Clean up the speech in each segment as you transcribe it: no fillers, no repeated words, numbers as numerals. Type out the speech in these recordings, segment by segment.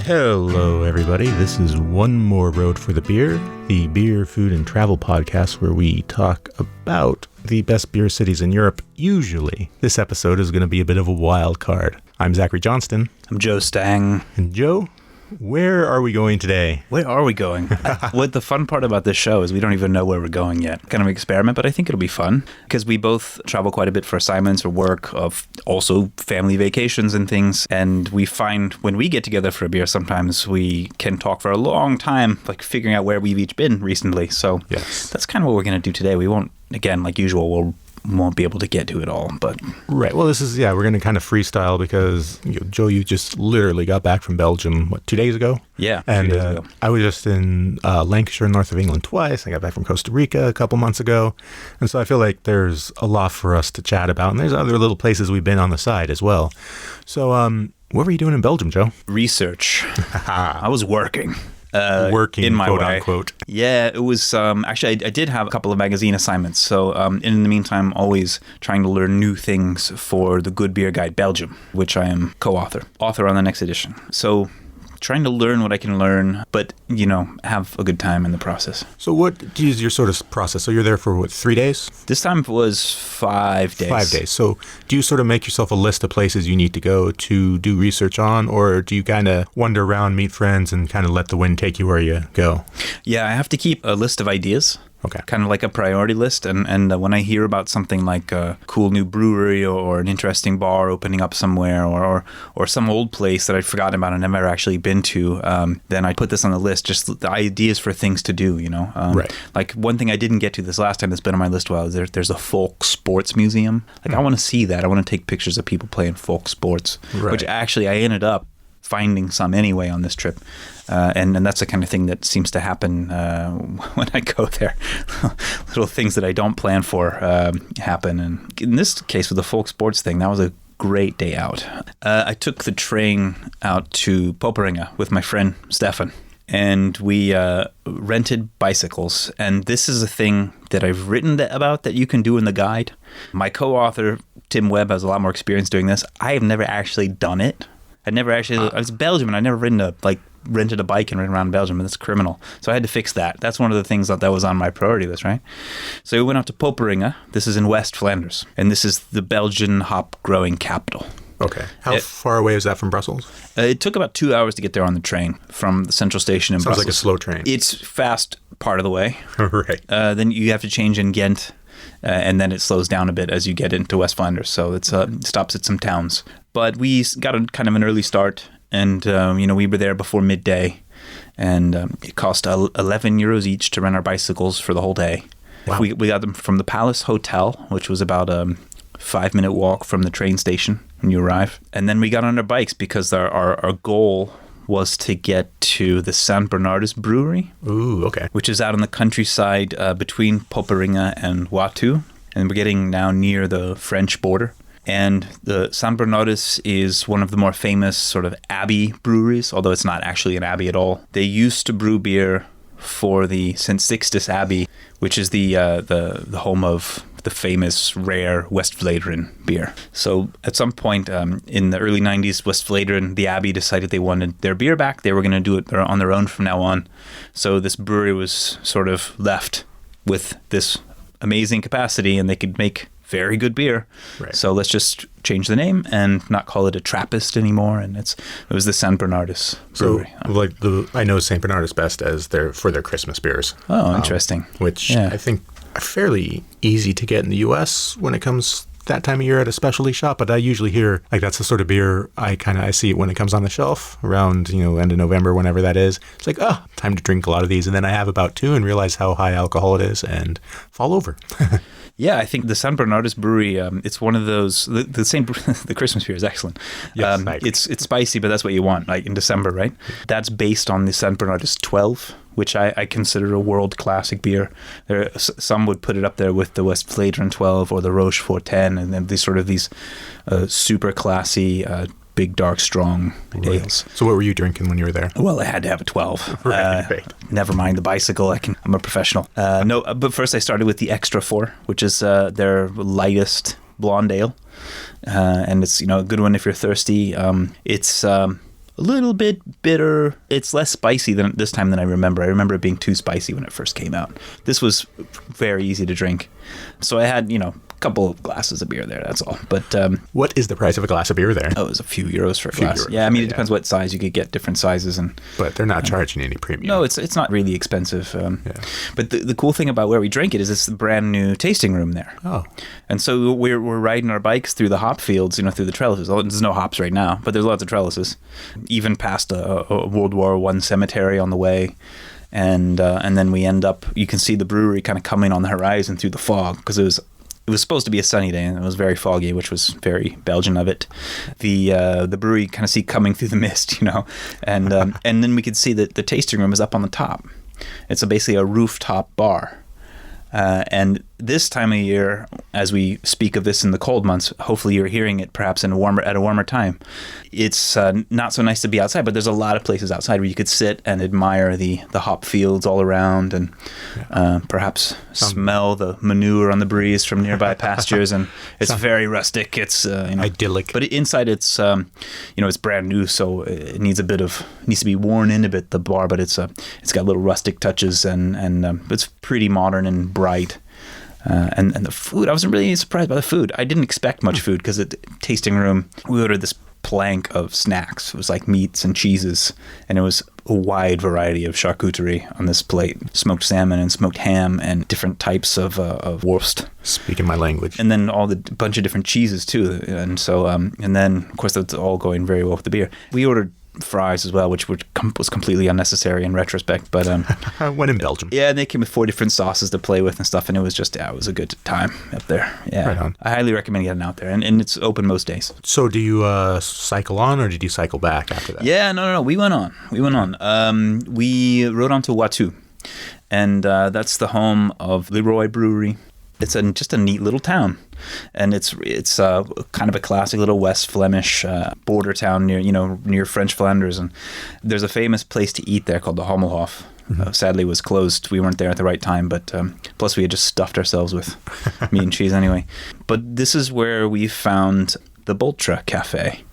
Hello, everybody. This is One More Road for the Beer, the beer, food, and travel podcast where we talk about the best beer cities in Europe. Usually, this episode is going to be a bit of a wild card. I'm Zachary Johnston. I'm Joe Stang. And Joe, where are we going today? Where are we going? What the fun part about this show is we don't even know where we're going yet. Kind of an experiment, but I think it'll be fun because we both travel quite a bit for assignments or work, of also family vacations and things. And we find when we get together for a beer, sometimes we can talk for a long time, like figuring out where we've each been recently. So yes, that's kind of what we're going to do today. We won't, again, like usual, we'll won't be able to get to it all, but right. Well, this is we're going to kind of freestyle because Joe, you just literally got back from Belgium 2 days ago. Yeah, and 2 days ago. I was just in Lancashire, north of England, twice. I got back from Costa Rica a couple months ago, and so I feel like there's a lot for us to chat about, and there's other little places we've been on the side as well. So, what were you doing in Belgium, Joe? Research. I was working. Working, in my quote way. unquote. Yeah, it was actually I did have a couple of magazine assignments. So in the meantime, always trying to learn new things for the Good Beer Guide Belgium, which I am author on the next edition. So trying to learn what I can learn, but have a good time in the process. So what is your sort of process? So you're there for 3 days? This time was 5 days. 5 days. So do you sort of make yourself a list of places you need to go to do research on, or do you kind of wander around, meet friends, and kind of let the wind take you where you go? Yeah, I have to keep a list of ideas. Okay. Kind of like a priority list. And when I hear about something like a cool new brewery or an interesting bar opening up somewhere or some old place that I'd forgotten about and never actually been to, then I put this on the list, just the ideas for things to do, Right. Like one thing I didn't get to this last time that's been on my list while there's a folk sports museum. Like I want to see that. I want to take pictures of people playing folk sports, right. Which actually I ended up finding some anyway on this trip. And that's the kind of thing that seems to happen when I go there. Little things that I don't plan for happen. And in this case, with the folk sports thing, that was a great day out. I took the train out to Poperinge with my friend Stefan, and we rented bicycles. And this is a thing that I've written about that you can do in the guide. My co-author, Tim Webb, has a lot more experience doing this. I have never actually done it. I was Belgium, and I never rented a bike and ridden around Belgium, and that's criminal. So I had to fix that. That's one of the things that was on my priority list, right? So we went out to Poperinge. This is in West Flanders, and this is the Belgian hop growing capital. Okay. How far away is that from Brussels? It took about 2 hours to get there on the train from the central station in Brussels. Sounds like a slow train. It's fast part of the way. Right. Then you have to change in Ghent, and then it slows down a bit as you get into West Flanders. So it stops at some towns. But we got a kind of an early start, and we were there before midday, and it cost 11 euros each to rent our bicycles for the whole day. Wow. We got them from the Palace Hotel, which was about a 5-minute walk from the train station when you arrive. And then we got on our bikes because our goal was to get to the St. Bernardus brewery. Ooh, okay. Which is out in the countryside between Poperinge and Watou. And we're getting now near the French border. And the St. Bernardus is one of the more famous sort of abbey breweries, although it's not actually an abbey at all. They used to brew beer for the St. Sixtus Abbey, which is the home of the famous rare Westvleteren beer. So at some point in the early 90s, Westvleteren, the abbey, decided they wanted their beer back. They were going to do it on their own from now on. So this brewery was sort of left with this amazing capacity, and they could make very good beer. Right. So let's just change the name and not call it a Trappist anymore. And it was the St. Bernardus brewery. So I know St. Bernardus best as for their Christmas beers. Oh, interesting. Which I think are fairly easy to get in the U.S. when it comes that time of year at a specialty shop. But I usually hear that's the sort of beer I see it when it comes on the shelf around end of November, whenever that is. It's like, time to drink a lot of these, and then I have about 2 and realize how high alcohol it is and fall over. Yeah, I think the St. Bernardus brewery, it's one of those, the Christmas beer is excellent. Yes, it's spicy, but that's what you want, like in December, right? That's based on the St. Bernardus 12, which I consider a world classic beer. Some would put it up there with the Westvleteren 12 or the Rochefort 10, and then these super classy big, dark, strong ales. So what were you drinking when you were there? Well, I had to have a 12. Right. Never mind the bicycle. I'm a professional. But first I started with the Extra 4, which is their lightest blonde ale. And it's, a good one if you're thirsty. It's a little bit bitter. It's less spicy than this time than I remember. I remember it being too spicy when it first came out. This was very easy to drink. So I had, a couple of glasses of beer there, that's all. But what is the price of a glass of beer there? Oh, it was a few euros for a glass. Yeah, I mean, it depends what size. You could get different sizes. But they're not charging any premium. No, it's not really expensive. But the cool thing about where we drank it is it's a brand new tasting room there. Oh. And so we're riding our bikes through the hop fields, through the trellises. There's no hops right now, but there's lots of trellises. Even past a World War I cemetery on the way. And then we end up, you can see the brewery kind of coming on the horizon through the fog, because it was supposed to be a sunny day, and it was very foggy, which was very Belgian of it. The brewery kind of see coming through the mist, and then we could see that the tasting room is up on the top. It's basically a rooftop bar. And this time of year, as we speak of this in the cold months, hopefully you're hearing it perhaps at a warmer time. It's not so nice to be outside, but there's a lot of places outside where you could sit and admire the hop fields all around, and perhaps smell the manure on the breeze from nearby pastures. And it's very rustic. It's idyllic. But inside it's it's brand new, so it needs to be worn in a bit, the bar. But it's got little rustic touches, and it's pretty modern and bright. And the food, I wasn't really surprised by the food. I didn't expect much food, because at the tasting room, we ordered this plank of snacks. It was like meats and cheeses, and it was a wide variety of charcuterie on this plate. Smoked salmon and smoked ham and different types of wurst. Speaking my language. And then all the bunch of different cheeses too. And so, and then, of course, that's all going very well with the beer. We ordered fries as well, which was completely unnecessary in retrospect, but when in Belgium. Yeah, and they came with 4 different sauces to play with and stuff, and it was just it was a good time up there. Yeah, right on. I highly recommend getting out there, and it's open most days. So do you cycle on, or did you cycle back after that? Yeah, no, we went on. We rode on to Watou, and that's the home of Leroy Brewery. It's just a neat little town, and it's kind of a classic little West Flemish border town near French Flanders, and there's a famous place to eat there called the Hommelhof. Sadly, it was closed. We weren't there at the right time, but plus we had just stuffed ourselves with meat and cheese anyway. But this is where we found the Boltra Cafe,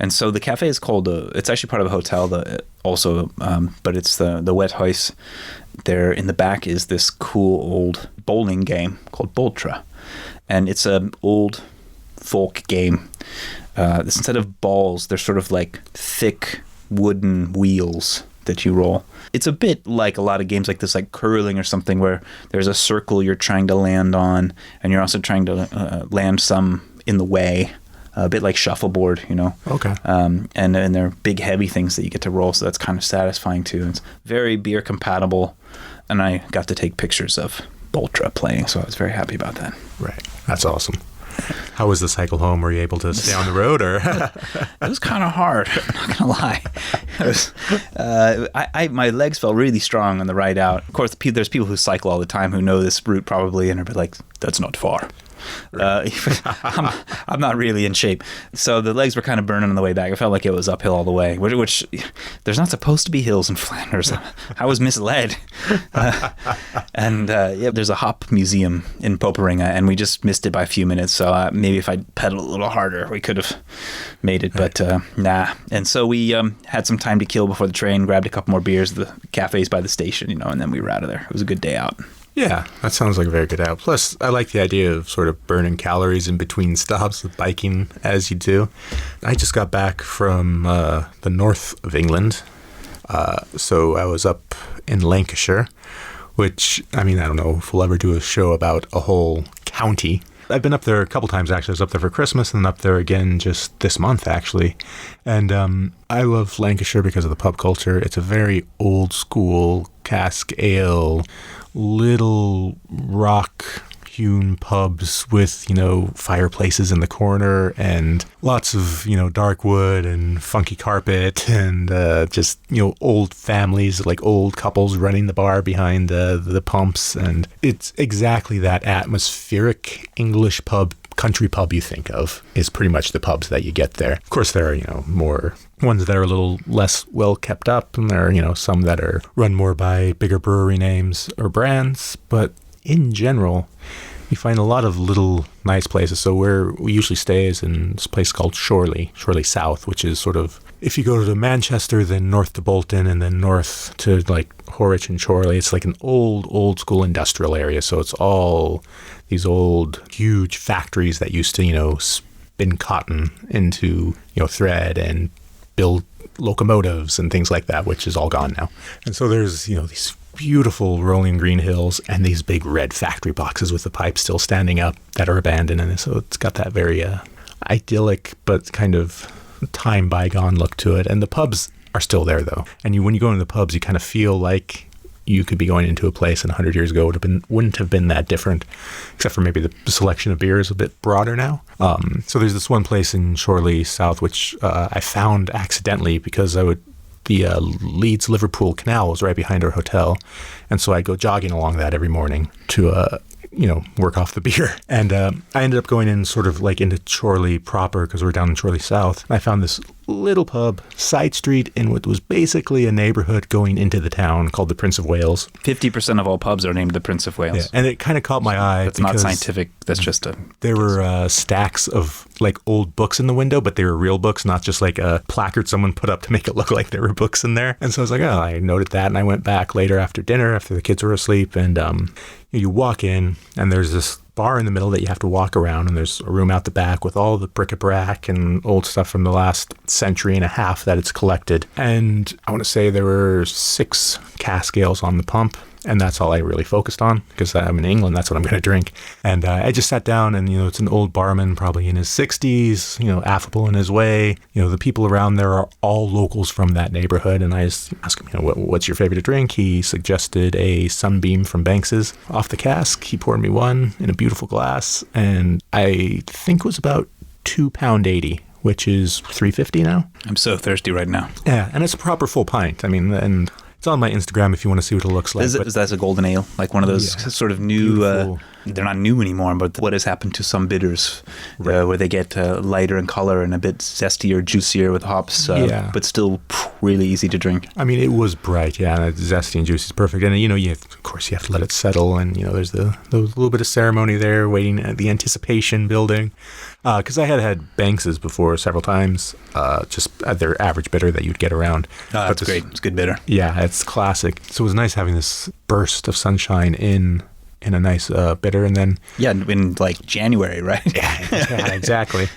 and so the cafe is called it's actually part of a hotel but it's the Wet Huis. There in the back is this cool old bowling game called Boltra, and it's an old folk game. Instead of balls, they're sort of like thick wooden wheels that you roll. It's a bit like a lot of games like this, like curling or something, where there's a circle you're trying to land on, and you're also trying to land some in the way. A bit like shuffleboard, Okay. And they're big, heavy things that you get to roll, so that's kind of satisfying too. It's very beer compatible, and I got to take pictures of Boltra playing, so I was very happy about that. Right. That's awesome. How was the cycle home? Were you able to stay on the road, or? It was kind of hard. I'm not gonna lie. It was. My legs felt really strong on the ride out. Of course, there's people who cycle all the time who know this route probably, and are like, "That's not far." I'm not really in shape, so the legs were kind of burning on the way back. I felt like it was uphill all the way, which there's not supposed to be hills in Flanders. I was misled. There's a hop museum in Poperinga, and we just missed it by a few minutes, so maybe if I pedaled a little harder we could have made it, but nah. And so we had some time to kill before the train, grabbed a couple more beers at the cafes by the station, and then we were out of there. It was a good day out. Yeah, that sounds like a very good out. Plus, I like the idea of sort of burning calories in between stops, biking as you do. I just got back from the north of England, so I was up in Lancashire, which, I don't know if we'll ever do a show about a whole county. I've been up there a couple times, actually. I was up there for Christmas and up there again just this month, actually. And I love Lancashire because of the pub culture. It's a very old school cask ale, little rock-hewn pubs with, fireplaces in the corner and lots of, dark wood and funky carpet and just, old families, like old couples running the bar behind the pumps. And it's exactly that atmospheric English pub, country pub you think of is pretty much the pubs that you get there. Of course, there are, more ones that are a little less well kept up, and there are, some that are run more by bigger brewery names or brands. But in general, You find a lot of little nice places. So where we usually stay is in this place called Chorley South, which is sort of, if you go to Manchester, then north to Bolton, and then north to like Horwich and Chorley, it's like an old school industrial area. So it's all these old, huge factories that used to, spin cotton into, thread and build locomotives and things like that, which is all gone now. And so there's, these beautiful rolling green hills and these big red factory boxes with the pipes still standing up that are abandoned. And so it's got that very idyllic but kind of time bygone look to it. And the pubs are still there, though. And when you go into the pubs, you kind of feel like you could be going into a place 100 years ago wouldn't have been that different, except for maybe the selection of beer is a bit broader now. So there's this one place in Chorley South, which I found accidentally because the Leeds-Liverpool Canal was right behind our hotel. And so I'd go jogging along that every morning to, work off the beer. And I ended up going in sort of like into Chorley proper because we're down in Chorley South. And I found this little pub, side street in what was basically a neighborhood going into the town called the Prince of Wales. 50% of all pubs are named the Prince of Wales. Yeah, and it kind of caught my eye. That's not scientific. That's just a... There were stacks of like old books in the window, but they were real books, not just like a placard someone put up to make it look like there were books in there. And so I was like, oh, I noted that. And I went back later after dinner, after the kids were asleep. And you walk in and there's this bar in the middle that you have to walk around, and there's a room out the back with all the bric-a-brac and old stuff from the last century and a half that it's collected. And I want to say there were 6 cask ales on the pump, and that's all I really focused on because I'm in England. That's what I'm going to drink. And I just sat down, and it's an old barman, probably in his 60s, affable in his way. The people around there are all locals from that neighborhood. And I just asked him, what's your favorite drink? He suggested a Sunbeam from Banks's off the cask. He poured me one in a beautiful glass, and I think it was about £2.80, which is $3.50 now. I'm so thirsty right now. Yeah, and it's a proper full pint. I mean, and it's on my Instagram if you want to see what it looks like. Is that a golden ale? Like one of those sort of new, they're not new anymore, but what has happened to some bitters where they get lighter in color and a bit zestier, juicier with hops, but still really easy to drink. I mean, it was bright, and zesty and juicy is perfect. And, of course, you have to let it settle. And, there's the little bit of ceremony there, waiting at the anticipation building. Because I had Banks's before several times, just at their average bitter that you'd get around. That's great. It's good bitter. Yeah, it's classic. So it was nice having this burst of sunshine in a nice bitter, and then in like January, right? yeah, exactly.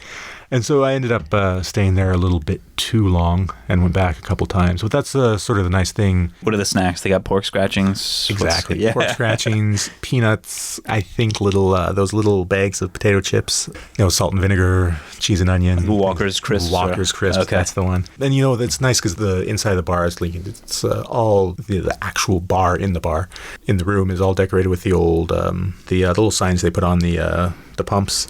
And so I ended up staying there a little bit too long and went back a couple times. But that's sort of the nice thing. What are the snacks? They got pork scratchings. Exactly. Pork scratchings, peanuts, I think those little bags of potato chips, salt and vinegar, cheese and onion. Walker's Crisps. Okay. That's the one. And, it's nice because the inside of the bar is leaking. It's all the actual bar in the room is all decorated with the old, the little signs they put on the pumps.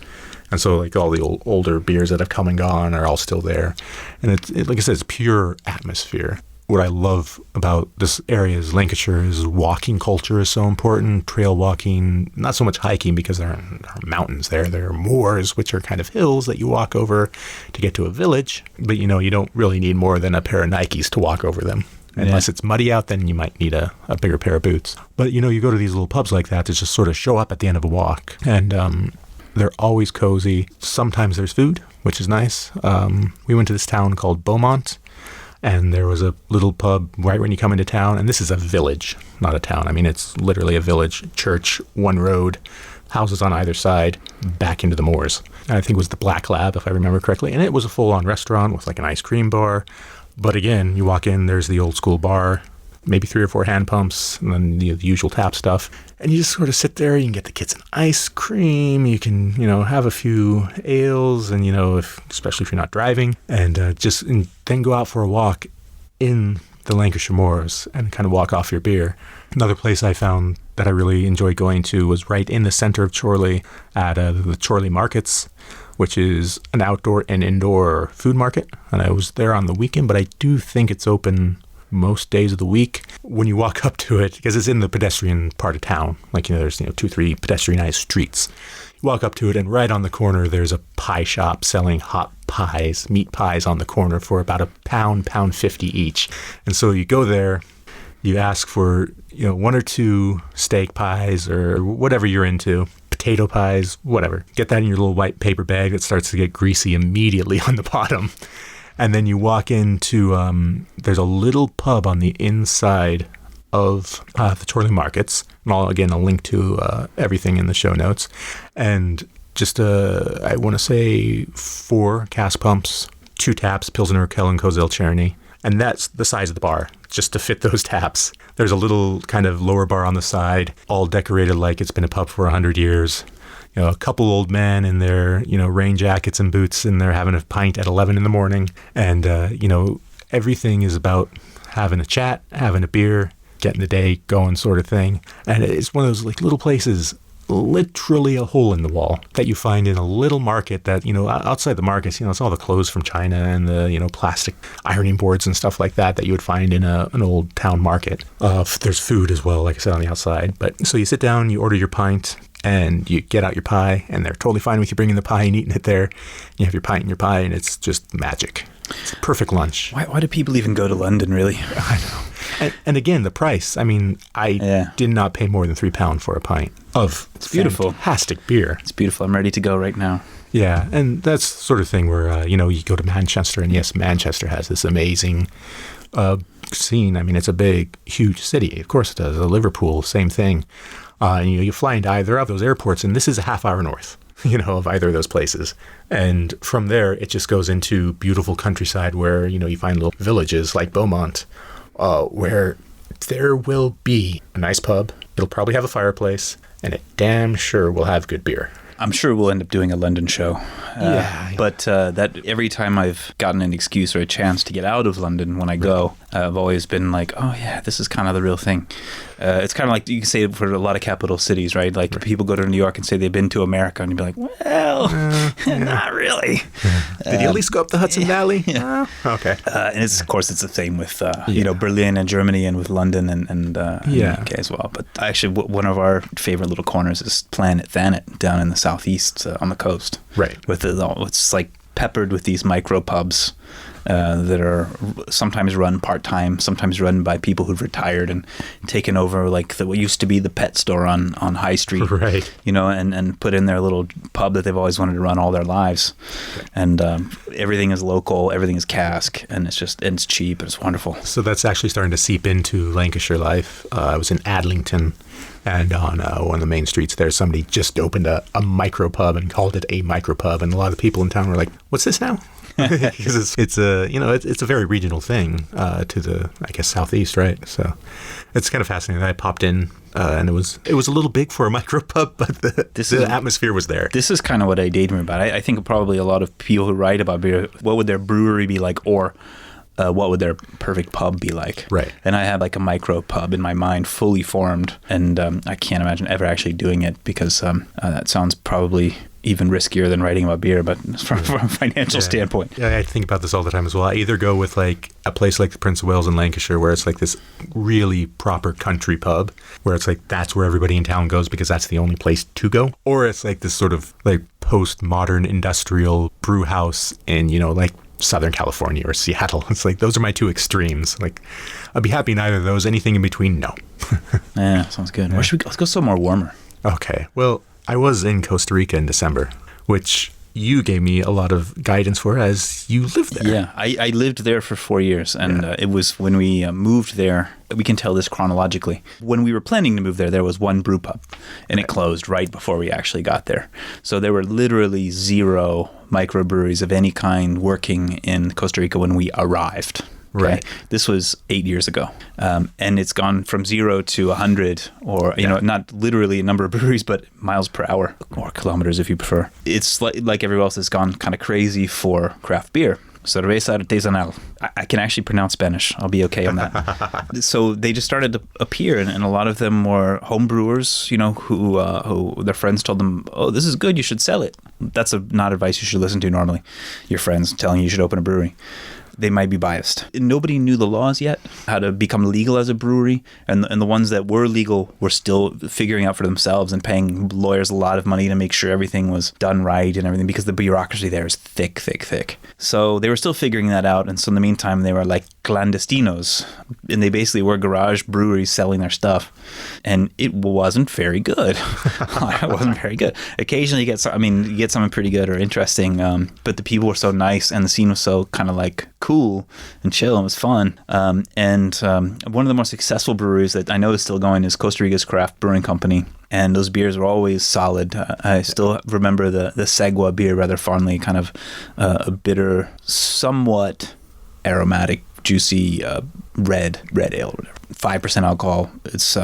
And so, like, all the older beers that have come and gone are all still there. And it like I said, it's pure atmosphere. What I love about this area is Lancashire is walking culture is so important. Trail walking, not so much hiking because there are mountains there. There are moors, which are kind of hills that you walk over to get to a village. But, you don't really need more than a pair of Nikes to walk over them. Unless it's muddy out, then you might need a bigger pair of boots. But, you go to these little pubs like that to just sort of show up at the end of a walk. And they're always cozy. Sometimes there's food, which is nice. We went to this town called Beaumont, and there was a little pub right when you come into town. And this is a village, not a town. I mean, it's literally a village, church, one road, houses on either side, back into the moors. And I think it was the Black Lab, if I remember correctly. And it was a full-on restaurant with like an ice cream bar. But again, you walk in, there's the old school bar, maybe 3 or 4 hand pumps, and then the usual tap stuff. And you just sort of sit there. You can get the kids an ice cream. You can, have a few ales, and, especially if you're not driving, and then go out for a walk in the Lancashire moors and kind of walk off your beer. Another place I found that I really enjoyed going to was right in the center of Chorley at the Chorley Markets, which is an outdoor and indoor food market. And I was there on the weekend, but I do think it's open most days of the week. When you walk up to it, because it's in the pedestrian part of town, like, there's 2-3 pedestrianized streets. You walk up to it, and right on the corner there's a pie shop selling hot pies, meat pies on the corner for about £1.50 each. And so you go there, you ask for 1 or 2 steak pies or whatever you're into, potato pies, whatever. Get that in your little white paper bag that starts to get greasy immediately on the bottom. And then you walk into, there's a little pub on the inside of the Chorley Markets. And I'll link to everything in the show notes. And just, I want to say 4 cask pumps, 2 taps, Pilsner, Kellen, Kozel, Cherny. And that's the size of the bar, just to fit those taps. There's a little kind of lower bar on the side, all decorated like it's been a pub for 100 years. A couple old men in their, rain jackets and boots, and they're having a pint at 11 in the morning. And, everything is about having a chat, having a beer, getting the day going sort of thing. And it's one of those like little places, literally a hole in the wall that you find in a little market that, outside the markets, it's all the clothes from China and the, plastic ironing boards and stuff like that you would find in an old town market. There's food as well, like I said, on the outside. But so you sit down, you order your pint, and you get out your pie, and they're totally fine with you bringing the pie and eating it there. You have your pint and your pie, and it's just magic. It's a perfect lunch. Why do people even go to London, really? I know. And again, the price. I mean, I did not pay more than £3 for a pint of fantastic beer. It's beautiful. I'm ready to go right now. Yeah, and that's the sort of thing where, you go to Manchester, and yes, Manchester has this amazing scene. I mean, it's a big, huge city. Of course it does. Liverpool, same thing. And you fly into either of those airports, and this is a half hour north, of either of those places. And from there, it just goes into beautiful countryside where, you find little villages like Beaumont, where there will be a nice pub. It'll probably have a fireplace, and it damn sure will have good beer. I'm sure we'll end up doing a London show. But that every time I've gotten an excuse or a chance to get out of London when I go, I've always been like, oh yeah, this is kind of the real thing. It's kind of like you can say it for a lot of capital cities, right? Like people go to New York and say they've been to America, and you'd be like, well, not really. Did you at least go up the Hudson Valley? Yeah. Okay. And of course, it's the same with Berlin and Germany, and with London and the UK as well. But actually, one of our favorite little corners is Planet Thanet down in the southeast on the coast. Right. It's like peppered with these micro pubs that are sometimes run part-time, sometimes run by people who've retired and taken over like what used to be the pet store on High Street, right? And put in their little pub that they've always wanted to run all their lives. Okay. And everything is local, everything is cask, and it's cheap and it's wonderful. So that's actually starting to seep into Lancashire life. I was in Adlington, and on one of the main streets there, somebody just opened a micro pub and called it a micro pub, and a lot of the people in town were like, "What's this now?" Because it's a very regional thing to the, I guess, southeast, right? So it's kind of fascinating. I popped in and it was a little big for a micro pub, but the atmosphere was there. This is kind of what I daydream about. I think probably a lot of people who write about beer, what would their brewery be like, or what would their perfect pub be like? Right. And I have like a micro pub in my mind, fully formed, and I can't imagine ever actually doing it because that sounds probably even riskier than writing about beer, but from a financial standpoint. Yeah, I think about this all the time as well. I either go with like a place like the Prince of Wales in Lancashire, where it's like this really proper country pub, where it's like that's where everybody in town goes because that's the only place to go, or it's like this sort of like postmodern industrial brew house in, like Southern California or Seattle. It's like those are my two extremes. Like I'd be happy in either of those. Anything in between, no. Yeah, sounds good. Yeah. Where should we go? Let's go somewhere warmer. Okay. Well, I was in Costa Rica in December, which you gave me a lot of guidance for as you lived there. Yeah, I lived there for 4 years, and it was when we moved there. We can tell this chronologically. When we were planning to move there was one brew pub, and it closed right before we actually got there. So there were literally 0 microbreweries of any kind working in Costa Rica when we arrived. Okay? Right. This was 8 years ago. And it's gone from 0 to 100, or, not literally a number of breweries, but miles per hour, or kilometers if you prefer. It's like everywhere else, it's gone kind of crazy for craft beer. Cerveza artesanal. I can actually pronounce Spanish. I'll be okay on that. So they just started to appear, and a lot of them were home brewers, who their friends told them, "Oh, this is good. You should sell it." That's not advice you should listen to normally. Your friends telling you should open a brewery. They might be biased. Nobody knew the laws yet, how to become legal as a brewery, and the ones that were legal were still figuring out for themselves and paying lawyers a lot of money to make sure everything was done right and everything, because the bureaucracy there is thick, thick, thick. So they were still figuring that out, and so in the meantime, they were like clandestinos, and they basically were garage breweries selling their stuff, and it wasn't very good. It wasn't very good. Occasionally, you get something pretty good or interesting, but the people were so nice, and the scene was so kind of like cool and chill, and it was fun. And one of the more successful breweries that I know is still going is Costa Rica's Craft Brewing Company. And those beers were always solid. I still remember the Segua beer rather fondly, kind of a bitter, somewhat aromatic, juicy red ale, 5% alcohol. It's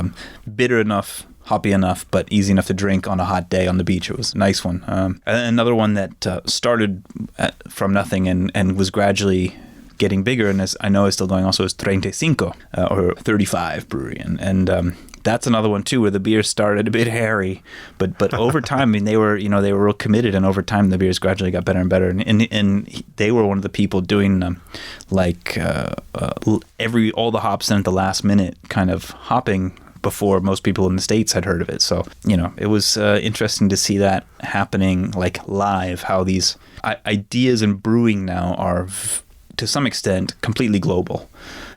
bitter enough, hoppy enough, but easy enough to drink on a hot day on the beach. It was a nice one. Another one that started from nothing and was gradually getting bigger, and I know is still going also, is 35, or 35 brewery. And that's another one too, where the beer started a bit hairy, but over time, I mean, they were real committed, and over time the beers gradually got better and better. And they were one of the people doing all the hops in at the last minute kind of hopping before most people in the States had heard of it. So, it was interesting to see that happening like live, how these ideas in brewing now are to some extent completely global.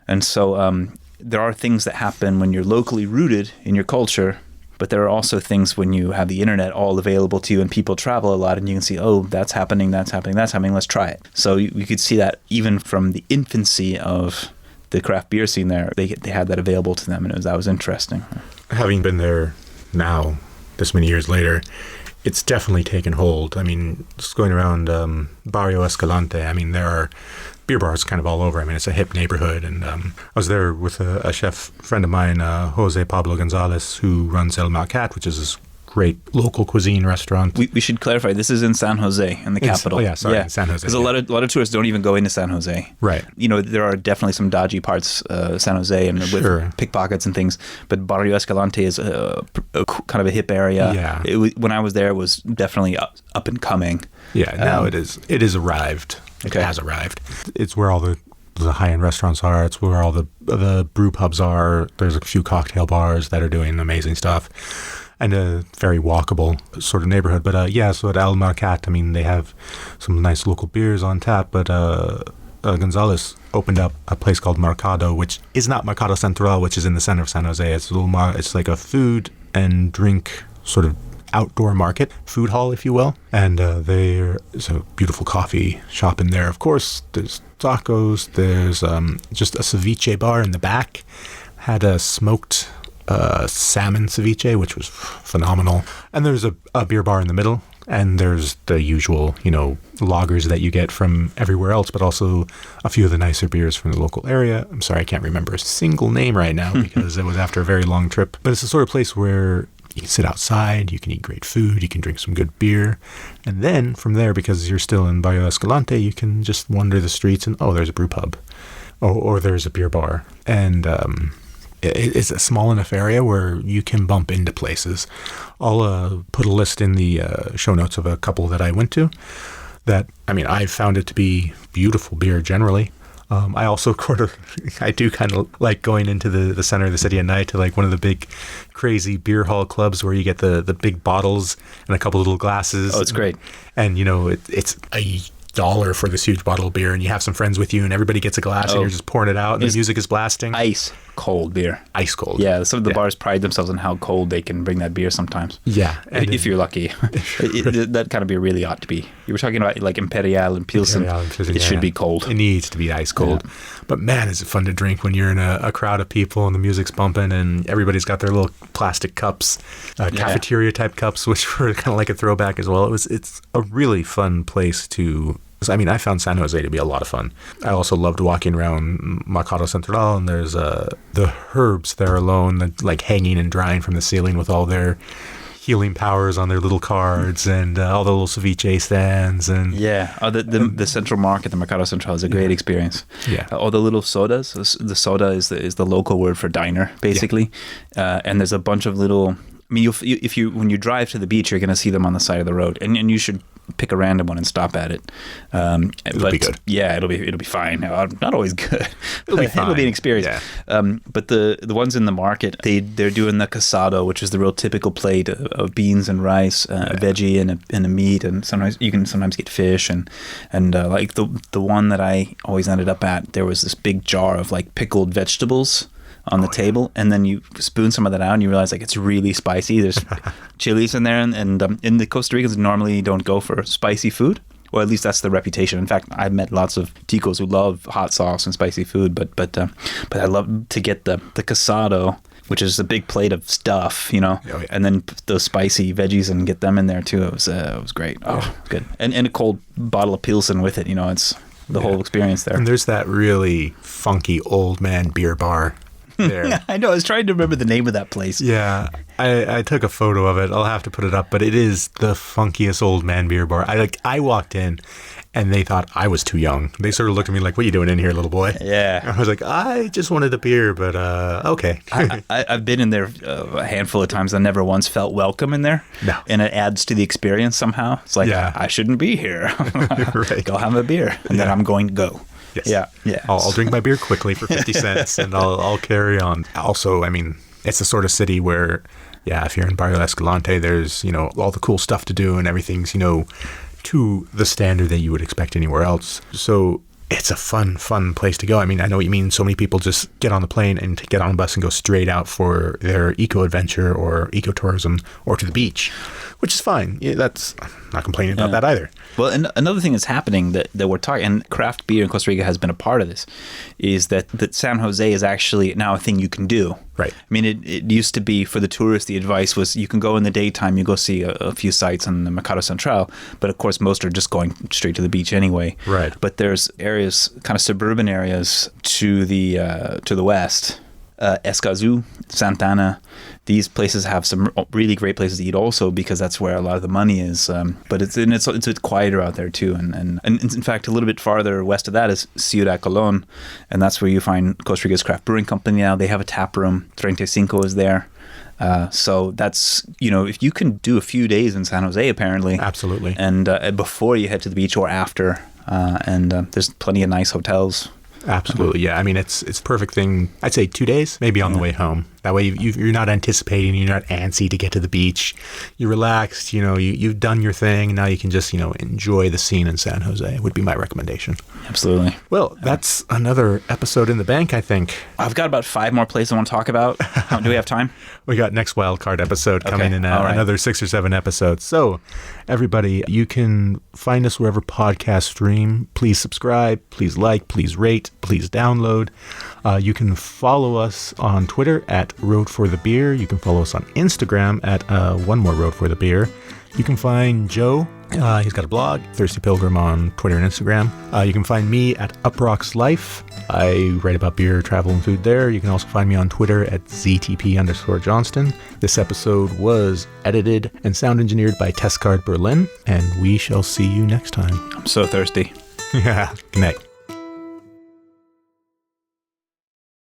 And so there are things that happen when you're locally rooted in your culture, but there are also things when you have the internet all available to you and people travel a lot, and you can see, oh, that's happening, let's try it. So you could see that even from the infancy of the craft beer scene there, they had that available to them, and that was interesting. Having been there now, this many years later, it's definitely taken hold. I mean, just going around Barrio Escalante, I mean, there are beer bars kind of all over. I mean, it's a hip neighborhood. And I was there with a chef friend of mine, Jose Pablo Gonzalez, who runs El Malcat, which is this great local cuisine restaurant. We should clarify, this is in San Jose, in the capital. In San Jose. Because a lot of tourists don't even go into San Jose. Right. There are definitely some dodgy parts, San Jose, and with pickpockets and things. But Barrio Escalante is a kind of a hip area. Yeah. When I was there, it was definitely up and coming. Yeah, now it is. It has arrived. It has arrived. It's where all the high-end restaurants are. It's where all the brew pubs are. There's a few cocktail bars that are doing amazing stuff. And a very walkable sort of neighborhood. But so at El Marcat, I mean, they have some nice local beers on tap. But Gonzalez opened up a place called Mercado, which is not Mercado Central, which is in the center of San Jose. It's it's like a food and drink sort of outdoor market, food hall, if you will. And there's a beautiful coffee shop in there. Of course, there's tacos. There's just a ceviche bar in the back. Had a smoked salmon ceviche, which was phenomenal. And there's a beer bar in the middle. And there's the usual, lagers that you get from everywhere else, but also a few of the nicer beers from the local area. I'm sorry, I can't remember a single name right now because it was after a very long trip. But it's the sort of place where you can sit outside, you can eat great food, you can drink some good beer. And then from there, because you're still in Barrio Escalante, you can just wander the streets and, there's a brew pub. Or there's a beer bar. And it's a small enough area where you can bump into places. I'll put a list in the show notes of a couple that I went to that, I found it to be beautiful beer generally. I also I do kind of like going into the center of the city at night to like one of the big crazy beer hall clubs where you get the big bottles and a couple little glasses. Oh, it's great. And, it's $1 for this huge bottle of beer, and you have some friends with you and everybody gets a glass and you're just pouring it out and the music is blasting. Ice cold beer. Ice cold. Yeah, some of the bars pride themselves on how cold they can bring that beer sometimes. Yeah. If you're lucky. That kind of beer really ought to be. You were talking about like Imperial and Pilsen. It should be cold. It needs to be ice cold. Yeah. But man, is it fun to drink when you're in a crowd of people and the music's bumping and everybody's got their little plastic cups, cafeteria type cups, which were kind of like a throwback as well. It's a really fun place to... I found San Jose to be a lot of fun. I also loved walking around Mercado Central, and there's the herbs there alone, like hanging and drying from the ceiling with all their healing powers on their little cards and all the little ceviche stands. And the Central Market, the Mercado Central, is a great experience. Yeah, all the little sodas. The soda is the local word for diner, basically. Yeah. And there's a bunch of little... when you drive to the beach, you're going to see them on the side of the road, and you should pick a random one and stop at it. It'll be good. Yeah, it'll be fine. Not always good. It'll be fine. It'll be an experience. Yeah. But the ones in the market, they're doing the casado, which is the real typical plate of beans and rice, a veggie and a meat, and sometimes you can get fish and like the one that I always ended up at, there was this big jar of like pickled vegetables on the table, and then you spoon some of that out and you realize like it's really spicy. There's chilies in there, and in the Costa Ricans normally don't go for spicy food, or at least that's the reputation. In fact, I've met lots of ticos who love hot sauce and spicy food, but I love to get the casado, which is a big plate of stuff, and then put those spicy veggies and get them in there too. It was great. Oh, good. And a cold bottle of Pilsen with it. It's the whole experience there. And there's that really funky old man beer bar there. Yeah, I know. I was trying to remember the name of that place. Yeah, I took a photo of it. I'll have to put it up, but it is the funkiest old man beer bar. I walked in, and they thought I was too young. They sort of looked at me like, "What are you doing in here, little boy?" Yeah. I was like, "I just wanted a beer, but okay." I've been in there a handful of times. I never once felt welcome in there. No. And it adds to the experience somehow. It's like, I shouldn't be here. Right. Go have a beer, and then I'm going to go. Yes. Yeah. I'll drink my beer quickly for 50 cents, and I'll carry on. Also, I mean, it's the sort of city where, if you're in Barrio Escalante, there's, all the cool stuff to do, and everything's, to the standard that you would expect anywhere else. So it's a fun place to go. I mean, I know what you mean. So many people just get on the plane and get on a bus and go straight out for their eco-adventure or eco-tourism or to the beach, which is fine. Yeah, I'm not complaining about that either. Well, and another thing that's happening that we're talking, and craft beer in Costa Rica has been a part of this, is that San Jose is actually now a thing you can do. Right. I mean, it used to be for the tourists, the advice was you can go in the daytime, you go see a few sites on the Mercado Central, but of course most are just going straight to the beach anyway. Right. But there's areas, kind of suburban areas to the west, Escazú, Santana. These places have some really great places to eat also, because that's where a lot of the money is. But it's a bit quieter out there too. And in fact, a little bit farther west of that is Ciudad Colón. And that's where you find Costa Rica's craft brewing company now. They have a tap room. 35 is there. So that's, if you can do a few days in San Jose, apparently. Absolutely. And before you head to the beach or after. And there's plenty of nice hotels. Absolutely. Yeah. I mean, it's a perfect thing. I'd say 2 days, maybe on the way home. That way you're not anticipating, you're not antsy to get to the beach. You're relaxed, you've done your thing. Now you can just, enjoy the scene in San Jose would be my recommendation. Absolutely. Well, that's another episode in the bank, I think. I've got about 5 more places I want to talk about. Do we have time? We got next wildcard episode coming in another 6 or 7 episodes. So everybody, you can find us wherever podcasts stream. Please subscribe, please like, please rate, please download. You can follow us on Twitter at Road for the Beer. You can follow us on Instagram at One More Road for the Beer. You can find Joe. He's got a blog, Thirsty Pilgrim, on Twitter and Instagram. You can find me at Uprocks Life. I write about beer, travel, and food there. You can also find me on Twitter at ZTP_Johnston. This episode was edited and sound engineered by Testcard Berlin, and we shall see you next time. I'm so thirsty. Yeah. Good night.